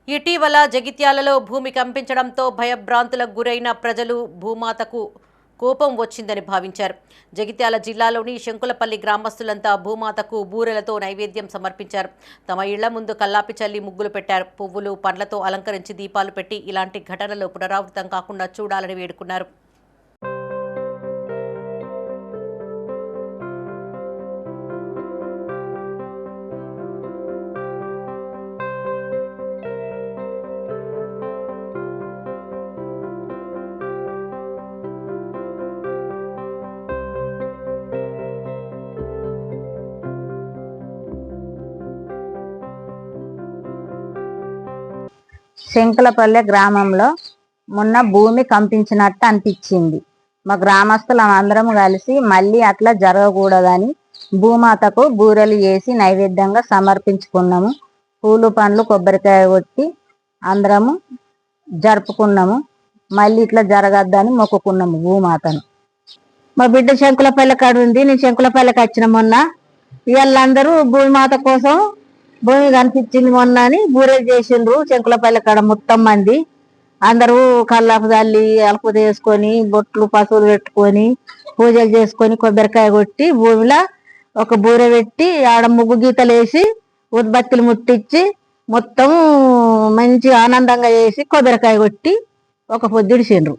ఇటీవల జగిత్యాలలో భూమి కంపించడంతో భయభ్రాంతులకు గురైన ప్రజలు భూమాతకు కోపం వచ్చిందని భావించారు. జగిత్యాల జిల్లాలోని శంకులపల్లి గ్రామస్తులంతా భూమాతకు బూరెలతో నైవేద్యం సమర్పించారు. తమ ఇళ్ల ముందు కల్లాపి చల్లి ముగ్గులు పెట్టారు. పువ్వులు పండ్లతో అలంకరించి దీపాలు పెట్టి ఇలాంటి ఘటనలు పునరావృతం కాకుండా చూడాలని వేడుకున్నారు. శంకులపల్లె గ్రామంలో మొన్న భూమి కంపించినట్టు అనిపించింది. మా గ్రామస్తులం అందరం కలిసి మళ్ళీ అట్లా జరగకూడదని భూమాతకు బూరెలు చేసి నైవేద్యంగా సమర్పించుకున్నాము. పూలు పండ్లు కొబ్బరికాయ కొట్టి అందరము జరుపుకున్నాము. మళ్ళీ ఇట్లా జరగద్దని మొక్కుకున్నాము భూమాతను. మా బిడ్డ శంకులపల్లె కాడ ఉంది. నేను శంకులపల్లెకి వచ్చిన మొన్న వీళ్ళందరూ భూమాత కోసం భూమి కనిపించింది మొన్న అని బూరెలు చేసిండ్రు. శంకులపల్లి కాడ మొత్తం మంది అందరూ కల్లాపు తల్లి అలుపు చేసుకొని బొట్లు పశువులు పెట్టుకొని పూజలు చేసుకొని కొబ్బరికాయ కొట్టి భూమిలో ఒక బూరె పెట్టి ఆడ ముగ్గు గీతలు వేసి ఉద్బత్తులు ముట్టించి మొత్తం మంచి ఆనందంగా చేసి కొబ్బరికాయ కొట్టి ఒక పొద్దుడిసిండ్రు.